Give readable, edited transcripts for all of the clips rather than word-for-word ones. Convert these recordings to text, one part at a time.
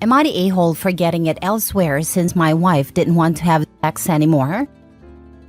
Am I the a-hole for getting it elsewhere since my wife didn't want to have sex anymore?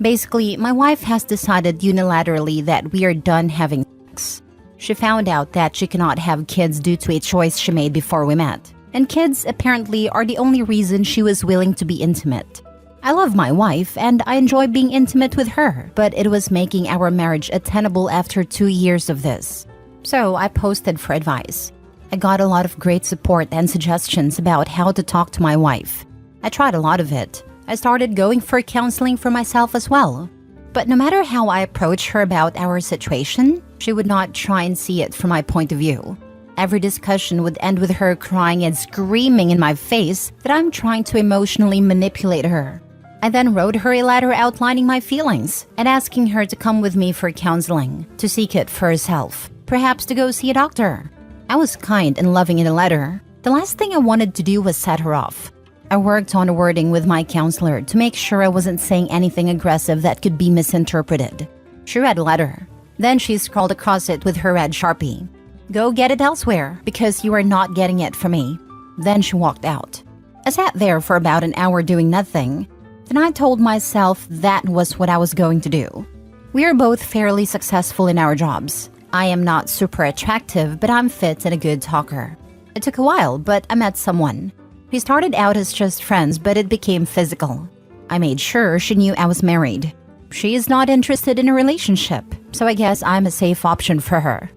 Basically, my wife has decided unilaterally that we are done having sex. She found out that she cannot have kids due to a choice she made before we met. And kids apparently are the only reason she was willing to be intimate. I love my wife and I enjoy being intimate with her, but it was making our marriage untenable after 2 years of this. So I posted for advice. I got a lot of great support and suggestions about how to talk to my wife. I tried a lot of it. I started going for counseling for myself as well. But no matter how I approached her about our situation, she would not try and see it from my point of view. Every discussion would end with her crying and screaming in my face that I'm trying to emotionally manipulate her. I then wrote her a letter outlining my feelings and asking her to come with me for counseling, to seek it for herself, perhaps to go see a doctor. I was kind and loving in the letter. The last thing I wanted to do was set her off. I worked on the wording with my counselor to make sure I wasn't saying anything aggressive that could be misinterpreted. She read the letter. Then she scrawled across it with her red Sharpie. Go get it elsewhere because you are not getting it from me. Then she walked out. I sat there for about an hour doing nothing. Then I told myself that was what I was going to do. We are both fairly successful in our jobs. I am not super attractive, but I'm fit and a good talker. It took a while, but I met someone. We started out as just friends, but it became physical. I made sure she knew I was married. She is not interested in a relationship, so I guess I'm a safe option for her.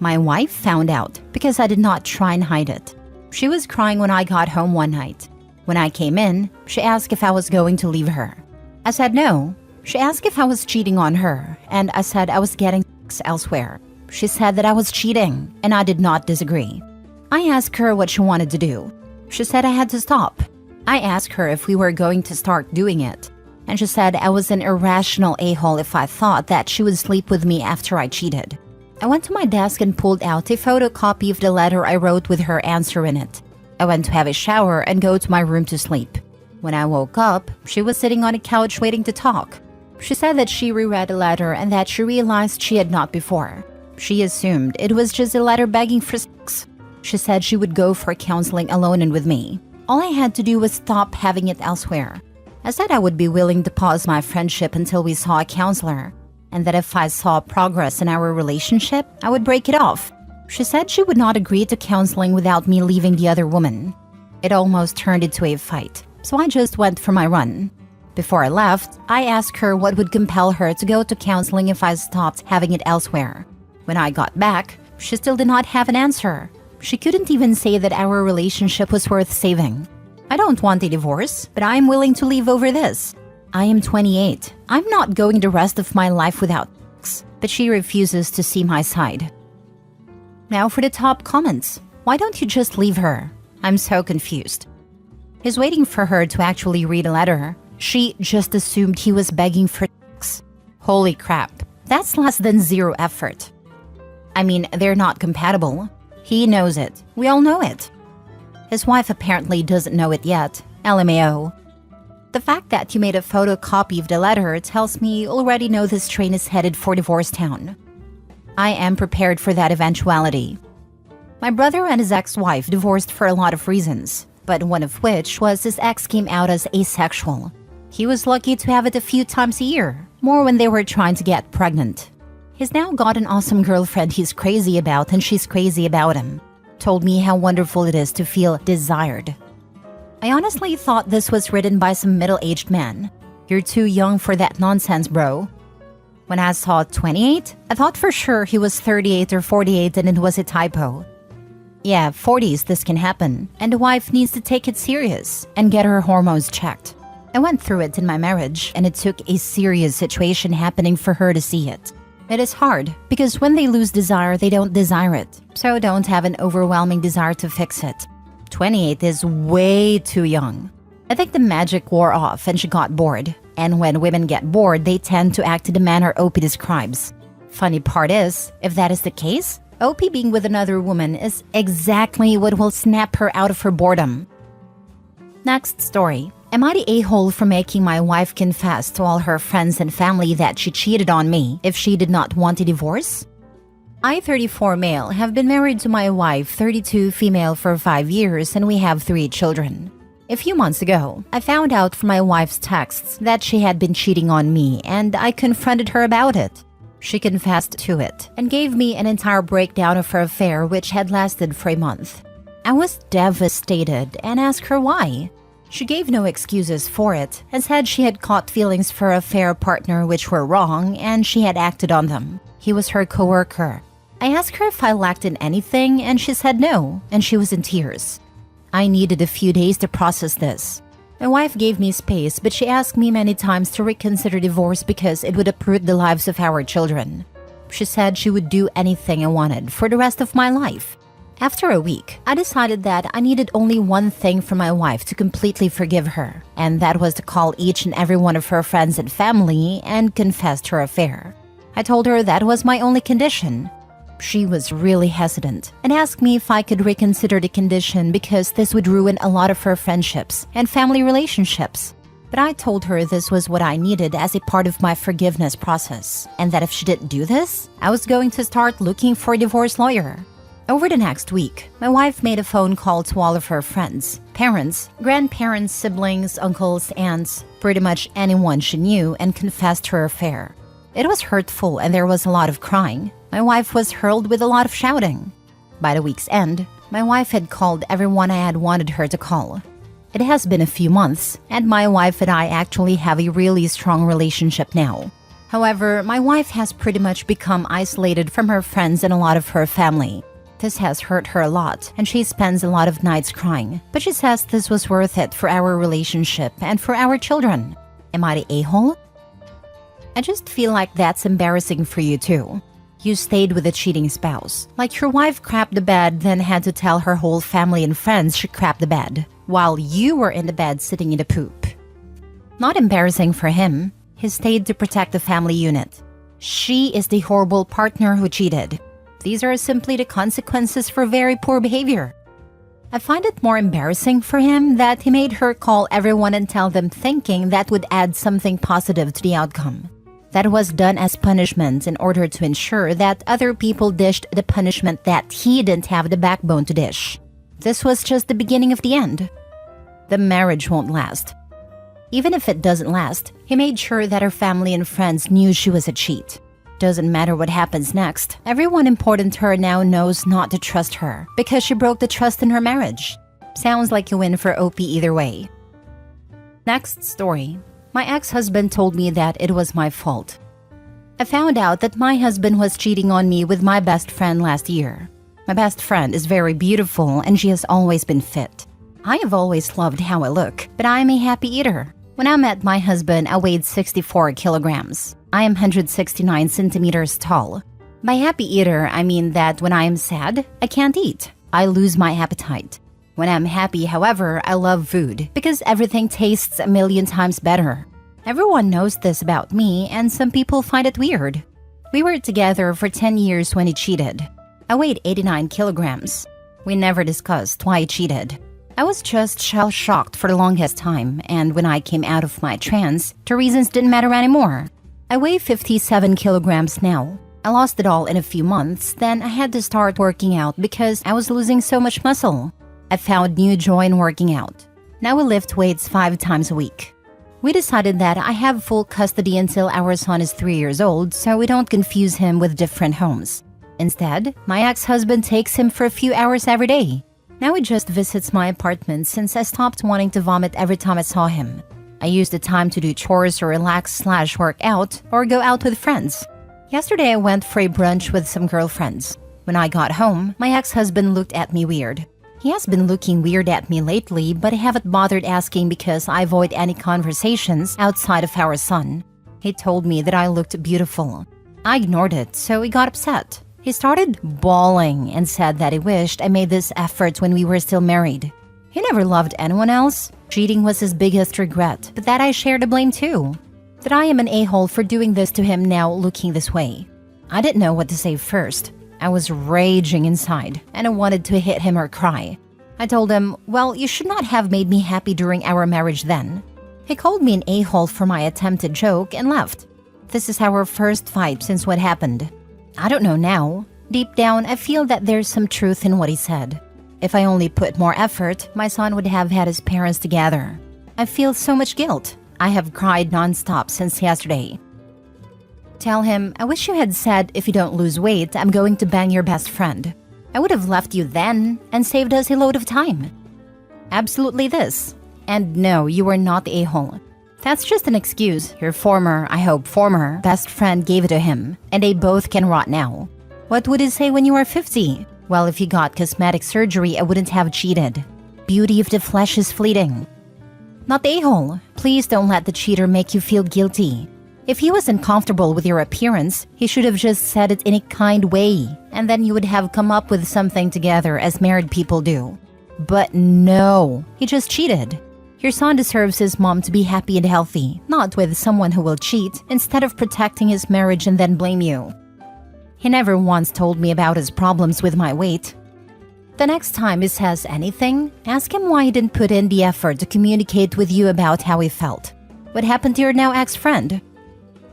My wife found out because I did not try and hide it. She was crying when I got home one night. When I came in, she asked if I was going to leave her. I said no. She asked if I was cheating on her, and I said I was getting sex elsewhere. She said that I was cheating, and I did not disagree. I asked her what she wanted to do. She said I had to stop. I asked her if we were going to start doing it, and she said I was an irrational a-hole if I thought that she would sleep with me after I cheated. I went to my desk and pulled out a photocopy of the letter I wrote with her answer in it. I went to have a shower and go to my room to sleep. When I woke up, she was sitting on a couch waiting to talk. She said that she reread the letter and that she realized she had not before. She assumed it was just a letter begging for sex. She said she would go for counseling alone and with me. All I had to do was stop having it elsewhere. I said I would be willing to pause my friendship until we saw a counselor, and that if I saw progress in our relationship, I would break it off. She said she would not agree to counseling without me leaving the other woman. It almost turned into a fight, so I just went for my run. Before I left, I asked her what would compel her to go to counseling if I stopped having it elsewhere. When I got back, she still did not have an answer. She couldn't even say that our relationship was worth saving. I don't want a divorce, but I am willing to leave over this. I am 28. I'm not going the rest of my life without sex, but she refuses to see my side. Now for the top comments. Why don't you just leave her? I'm so confused. He's waiting for her to actually read a letter. She just assumed he was begging for sex. Holy crap. That's less than zero effort. I mean, they're not compatible. He knows it. We all know it. His wife apparently doesn't know it yet. LMAO. The fact that you made a photocopy of the letter tells me you already know this train is headed for Divorce Town. I am prepared for that eventuality. My brother and his ex-wife divorced for a lot of reasons, but one of which was his ex came out as asexual. He was lucky to have it a few times a year, more when they were trying to get pregnant. He's now got an awesome girlfriend he's crazy about and she's crazy about him. Told me how wonderful it is to feel desired. I honestly thought this was written by some middle-aged man. You're too young for that nonsense, bro. When I saw 28, I thought for sure he was 38 or 48 and it was a typo. Yeah, 40s this can happen, and the wife needs to take it serious and get her hormones checked. I went through it in my marriage, and it took a serious situation happening for her to see it. It is hard, because when they lose desire, they don't desire it, so don't have an overwhelming desire to fix it. 28 is way too young. I think the magic wore off and she got bored, and when women get bored, they tend to act in the manner OP describes. Funny part is, if that is the case, OP being with another woman is exactly what will snap her out of her boredom. Next story. Am I the a-hole for making my wife confess to all her friends and family that she cheated on me if she did not want a divorce? I, 34 male, have been married to my wife, 32 female, for 5 years, and we have 3 children. A few months ago, I found out from my wife's texts that she had been cheating on me, and I confronted her about it. She confessed to it and gave me an entire breakdown of her affair, which had lasted for a month. I was devastated and asked her why. She gave no excuses for it and said she had caught feelings for her affair partner which were wrong and she had acted on them. He was her coworker. I asked her if I lacked in anything and she said no, and she was in tears. I needed a few days to process this. My wife gave me space, but she asked me many times to reconsider divorce because it would uproot the lives of our children. She said she would do anything I wanted for the rest of my life. After a week, I decided that I needed only one thing from my wife to completely forgive her, and that was to call each and every one of her friends and family and confess her affair. I told her that was my only condition. She was really hesitant and asked me if I could reconsider the condition because this would ruin a lot of her friendships and family relationships. But I told her this was what I needed as a part of my forgiveness process, and that if she didn't do this, I was going to start looking for a divorce lawyer. Over the next week, my wife made a phone call to all of her friends, parents, grandparents, siblings, uncles, aunts, pretty much anyone she knew, and confessed her affair. It was hurtful and there was a lot of crying. My wife was hurled with a lot of shouting. By the week's end, my wife had called everyone I had wanted her to call. It has been a few months, and my wife and I actually have a really strong relationship now. However, my wife has pretty much become isolated from her friends and a lot of her family. This has hurt her a lot, and she spends a lot of nights crying. But she says this was worth it for our relationship and for our children. Am I the a-hole? I just feel like that's embarrassing for you too. You stayed with a cheating spouse. Like your wife crapped the bed, then had to tell her whole family and friends she crapped the bed, while you were in the bed sitting in the poop. Not embarrassing for him. He stayed to protect the family unit. She is the horrible partner who cheated. These are simply the consequences for very poor behavior. I find it more embarrassing for him that he made her call everyone and tell them, thinking that would add something positive to the outcome. That was done as punishment in order to ensure that other people dished the punishment that he didn't have the backbone to dish. This was just the beginning of the end. The marriage won't last. Even if it doesn't last, he made sure that her family and friends knew she was a cheat. Doesn't matter what happens next, everyone important to her now knows not to trust her because she broke the trust in her marriage. Sounds like you win for OP either way. Next story. My ex-husband told me that it was my fault. I found out that my husband was cheating on me with my best friend last year. My best friend is very beautiful and she has always been fit. I have always loved how I look, but I am a happy eater. When I met my husband, I weighed 64 kilograms. I am 169 centimeters tall. By happy eater, I mean that when I am sad, I can't eat. I lose my appetite. When I'm happy, however, I love food because everything tastes a million times better. Everyone knows this about me, and some people find it weird. We were together for 10 years when he cheated. I weighed 89 kilograms. We never discussed why he cheated. I was just shell-shocked for the longest time, and when I came out of my trance, the reasons didn't matter anymore. I weigh 57 kilograms now. I lost it all in a few months, then I had to start working out because I was losing so much muscle. I found new joy in working out. Now we lift weights 5 times a week. We decided that I have full custody until our son is 3 years old, so we don't confuse him with different homes. Instead, my ex-husband takes him for a few hours every day. Now he just visits my apartment since I stopped wanting to vomit every time I saw him. I use the time to do chores or relax/work out or go out with friends. Yesterday I went for a brunch with some girlfriends. When I got home, my ex-husband looked at me weird. He has been looking weird at me lately, but I haven't bothered asking because I avoid any conversations outside of our son. He told me that I looked beautiful. I ignored it, so he got upset. He started bawling and said that he wished I made this effort when we were still married. He never loved anyone else. Cheating was his biggest regret, but that I share the blame too. That I am an a-hole for doing this to him now looking this way. I didn't know what to say first. I was raging inside, and I wanted to hit him or cry. I told him, well, you should not have made me happy during our marriage then. He called me an a-hole for my attempted joke and left. This is our first fight since what happened. I don't know now. Deep down, I feel that there's some truth in what he said. If I only put more effort, my son would have had his parents together. I feel so much guilt. I have cried nonstop since yesterday. Tell him, I wish you had said, if you don't lose weight, I'm going to bang your best friend. I would have left you then and saved us a load of time. Absolutely this. And no, you were not the a-hole. That's just an excuse. Your former best friend gave it to him, and they both can rot now. What would he say when you are 50? Well, if you got cosmetic surgery, I wouldn't have cheated. Beauty of the flesh is fleeting. Not the a-hole. Please don't let the cheater make you feel guilty. If he was uncomfortable with your appearance, he should have just said it in a kind way, and then you would have come up with something together as married people do. But no, he just cheated. Your son deserves his mom to be happy and healthy, not with someone who will cheat instead of protecting his marriage and then blame you. He never once told me about his problems with my weight. The next time he says anything, ask him why he didn't put in the effort to communicate with you about how he felt. What happened to your now ex-friend?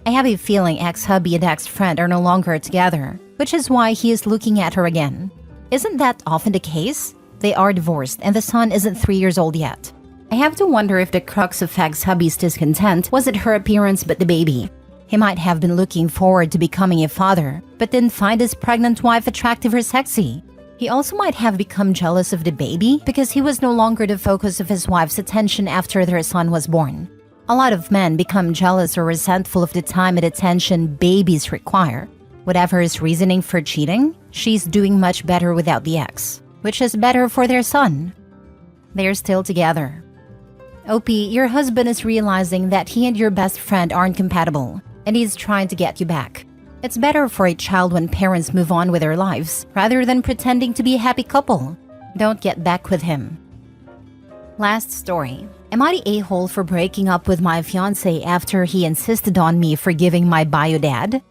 I have a feeling ex-hubby and ex-friend are no longer together, which is why he is looking at her again. Isn't that often the case? They are divorced and the son isn't 3 years old yet. I have to wonder if the crux of ex-hubby's discontent wasn't her appearance but the baby. He might have been looking forward to becoming a father, but didn't find his pregnant wife attractive or sexy. He also might have become jealous of the baby because he was no longer the focus of his wife's attention after their son was born. A lot of men become jealous or resentful of the time and attention babies require. Whatever his reasoning for cheating, she's doing much better without the ex, which is better for their son. They're still together. OP, your husband is realizing that he and your best friend aren't compatible, and he's trying to get you back. It's better for a child when parents move on with their lives, rather than pretending to be a happy couple. Don't get back with him. Last story. Am I the a-hole for breaking up with my fiancé after he insisted on me forgiving my bio dad?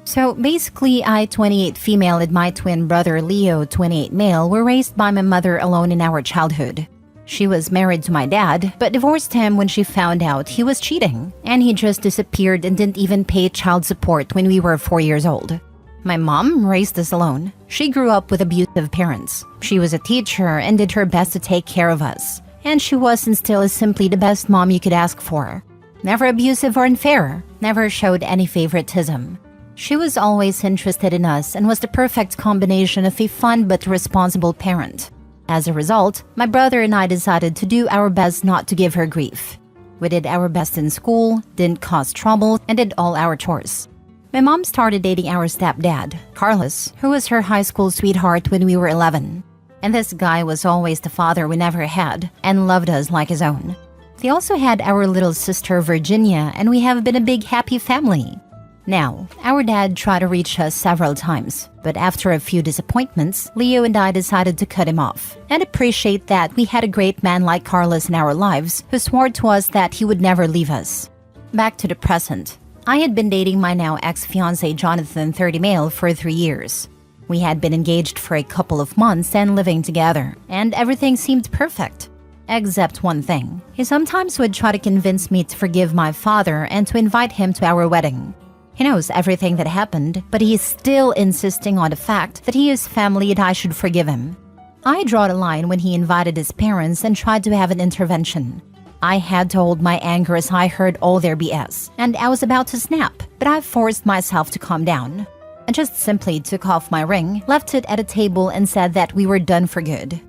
So basically, I, 28 female, and my twin brother Leo, 28 male, were raised by my mother alone in our childhood. She was married to my dad, but divorced him when she found out he was cheating, and he just disappeared and didn't even pay child support when we were 4 years old. My mom raised us alone. She grew up with abusive parents. She was a teacher and did her best to take care of us. And she was and still is simply the best mom you could ask for. Never abusive or unfair, never showed any favoritism. She was always interested in us and was the perfect combination of a fun but responsible parent. As a result, my brother and I decided to do our best not to give her grief. We did our best in school, didn't cause trouble, and did all our chores. My mom started dating our stepdad, Carlos, who was her high school sweetheart when we were 11. And this guy was always the father we never had and loved us like his own. They also had our little sister Virginia, and we have been a big happy family. Now, our dad tried to reach us several times, but after a few disappointments, Leo and I decided to cut him off and appreciate that we had a great man like Carlos in our lives who swore to us that he would never leave us. Back to the present. I had been dating my now ex-fiancé Jonathan, 30 male, for 3 years. We had been engaged for a couple of months and living together, and everything seemed perfect. Except one thing. He sometimes would try to convince me to forgive my father and to invite him to our wedding. He knows everything that happened, but he is still insisting on the fact that he is family and I should forgive him. I draw the line when he invited his parents and tried to have an intervention. I had to hold my anger as I heard all their BS, and I was about to snap, but I forced myself to calm down. I just simply took off my ring, left it at a table, and said that we were done for good.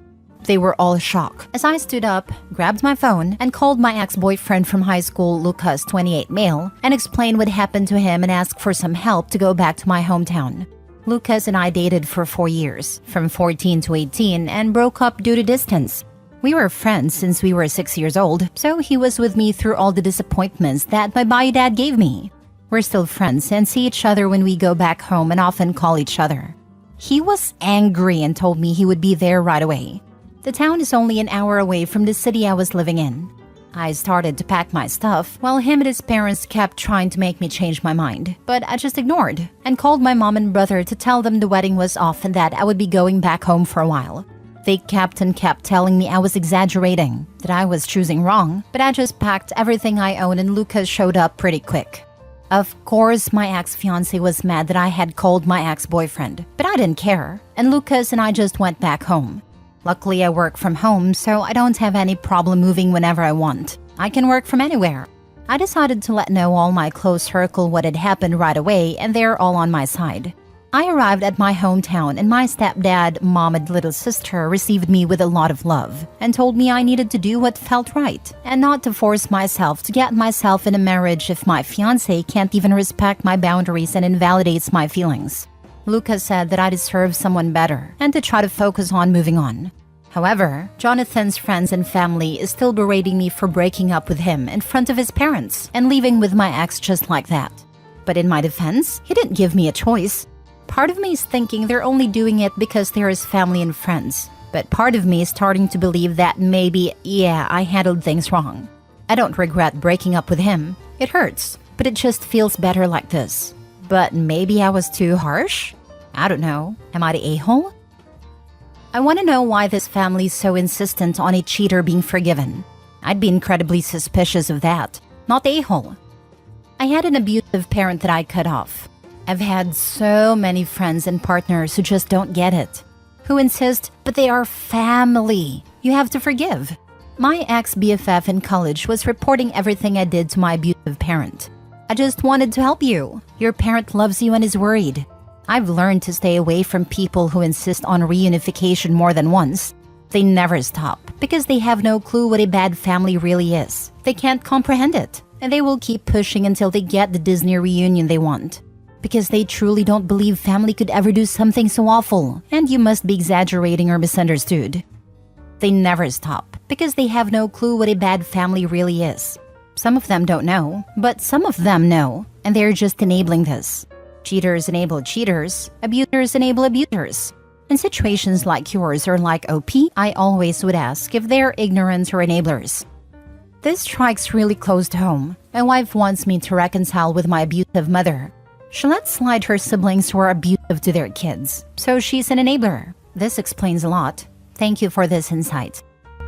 They were all shocked as I stood up, grabbed my phone, and called my ex-boyfriend from high school, Lucas, 28 male, and explained what happened to him and asked for some help to go back to my hometown. Lucas and I dated for 4 years, from 14 to 18, and broke up due to distance. We were friends since we were 6 years old, so he was with me through all the disappointments that my bio dad gave me. We're still friends and see each other when we go back home and often call each other. He was angry and told me he would be there right away. The town is only an hour away from the city I was living in. I started to pack my stuff while him and his parents kept trying to make me change my mind, but I just ignored and called my mom and brother to tell them the wedding was off and that I would be going back home for a while. They kept telling me I was exaggerating, that I was choosing wrong, but I just packed everything I own and Lucas showed up pretty quick. Of course, my ex-fiancé was mad that I had called my ex-boyfriend, but I didn't care, and Lucas and I just went back home. Luckily, I work from home, so I don't have any problem moving whenever I want. I can work from anywhere. I decided to let know all my close circle what had happened right away, and they're all on my side. I arrived at my hometown, and my stepdad, mom, and little sister received me with a lot of love and told me I needed to do what felt right and not to force myself to get myself in a marriage if my fiancé can't even respect my boundaries and invalidates my feelings. Lucas said that I deserve someone better and to try to focus on moving on. However, Jonathan's friends and family is still berating me for breaking up with him in front of his parents and leaving with my ex just like that. But in my defense, he didn't give me a choice. Part of me is thinking they're only doing it because they're his family and friends. But part of me is starting to believe that maybe, yeah, I handled things wrong. I don't regret breaking up with him. It hurts, but it just feels better like this. But maybe I was too harsh? I don't know. Am I the a-hole? I want to know why this family is so insistent on a cheater being forgiven. I'd be incredibly suspicious of that. Not the a-hole. I had an abusive parent that I cut off. I've had so many friends and partners who just don't get it. Who insist, but they are family. You have to forgive. My ex-BFF in college was reporting everything I did to my abusive parent. I just wanted to help you. Your parent loves you and is worried. I've learned to stay away from people who insist on reunification more than once. They never stop because they have no clue what a bad family really is. They can't comprehend it, and they will keep pushing until they get the Disney reunion they want. Because they truly don't believe family could ever do something so awful, and you must be exaggerating or misunderstood. They never stop because they have no clue what a bad family really is. Some of them don't know, but some of them know, and they're just enabling this. Cheaters enable cheaters, abusers enable abusers. In situations like yours or like OP, I always would ask if they're ignorant or enablers. This strikes really close to home. My wife wants me to reconcile with my abusive mother. She lets slide her siblings who are abusive to their kids, so she's an enabler. This explains a lot. Thank you for this insight.